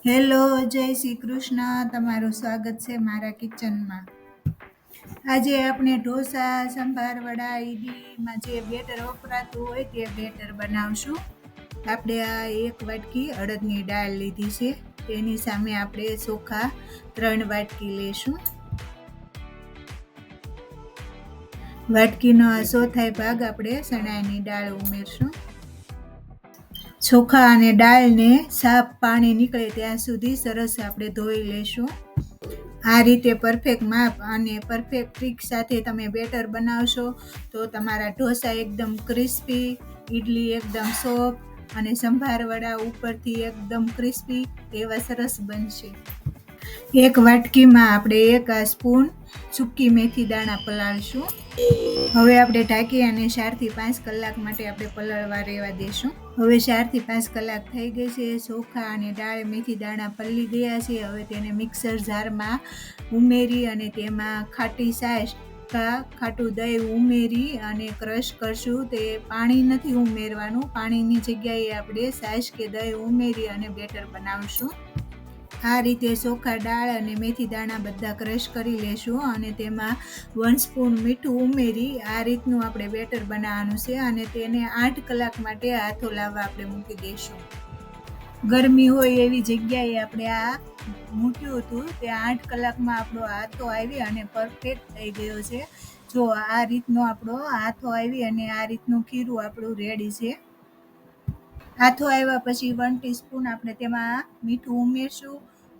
Hello, જય શ્રી કૃષ્ણ. તમારું સ્વાગત છે મારા કિચનમાં. આજે આપણે ઢોસા, સંભાર વડા, ઈડલીમાં જે બેટર વપરાતું હોય તે બેટર બનાવશું. આપણે આ 1 વાટકી અડદની દાળ લીધી છે. તેની સામે આપણે ચોખા 3 વાટકી લેશું. વાટકીનો આ ચોથાઈ ભાગ આપણે ચણાની દાળ ઉમેરશું. ચોખા અને દાળને સાફ પાણી નીકળે ત્યાં સુધી સરસ આપણે ધોઈ લેશું. આ રીતે પરફેક્ટ માપ અને પરફેક્ટ ટ્રીક સાથે તમે બેટર બનાવશો તો તમારા ઢોસા એકદમ ક્રિસ્પી, ઈડલી એકદમ સોફ્ટ અને સંભાર વડા ઉપરથી એકદમ ક્રિસ્પી એવા સરસ બનશે. 1 વાટકીમાં આપણે 1 સ્પૂન સૂકી મેથી દાણા પલાળશું. હવે આપણે ઢાંકી અને 4 થી 5 કલાક માટે આપણે પલળવા રહેવા દેશું. હવે 4 થી 5 કલાક થઈ ગઈ છે. ચોખા અને દાળ મેથી દાણા પલળી ગયા છે. હવે તેને મિક્સર જારમાં ઉમેરી અને તેમાં ખાટી છાશ ખાટું દહીં ઉમેરી અને ક્રશ કરશું. તે પાણી નથી ઉમેરવાનું. પાણીની જગ્યાએ આપણે છાશ કે દહીં ઉમેરી અને બેટર બનાવશું. આ રીતે ચોખા, દાળ અને મેથી દાણા બધા ક્રશ કરી લેશું અને તેમાં 1 સ્પૂન મીઠું ઉમેરી આ રીતનું આપણે બેટર બનાવવાનું છે અને તેને 8 કલાક માટે હાથો લાવવા આપણે મૂકી દઈશું. ગરમી હોય એવી જગ્યાએ આપણે આ મૂક્યું હતું. તે 8 કલાકમાં આપણો હાથો આવી અને પરફેક્ટ થઈ ગયો છે. જો આ રીતનો આપણો હાથો આવી અને આ રીતનું ખીરું આપણું રેડી છે. હાથો આવ્યા પછી 1 ટીસ્પૂન આપણે તેમાં મીઠું ઉમેરશું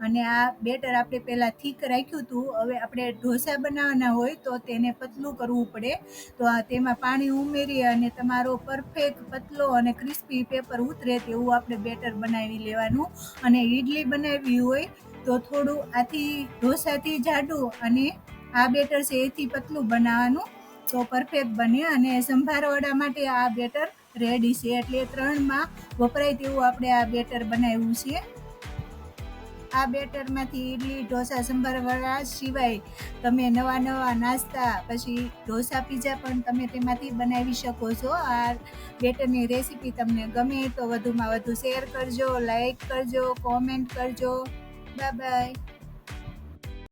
અને આ બેટર આપણે પહેલાં થીક રાખ્યું હતું. હવે આપણે ઢોસા બનાવવાના હોય તો તેને પતલું કરવું પડે. તો તેમાં પાણી ઉમેરી અને તમારો પરફેક્ટ પતલો અને ક્રિસ્પી પેપર ઉતરે તેવું આપણે બેટર બનાવી લેવાનું. અને ઈડલી બનાવવી હોય તો થોડું આથી ઢોસાથી જાડું અને આ બેટર છે એથી પતલું બનાવવાનું તો પરફેક્ટ બને. અને સંભાર વડા માટે આ બેટર રેડી છે. એટલે 3માં વપરાય તેવું આપણે આ બેટર બનાવ્યું છે. આ બેટરમાંથી ઈડલી, ઢોસા, સંભાર વડા સિવાય તમે નવા નાસ્તા પછી ઢોસા, પીઝા પણ તમે તેમાંથી બનાવી શકો છો. આ બેટરની રેસીપી તમને ગમે તો વધુમાં વધુ શેર કરજો, લાઈક કરજો, કોમેન્ટ કરજો. Bye bye.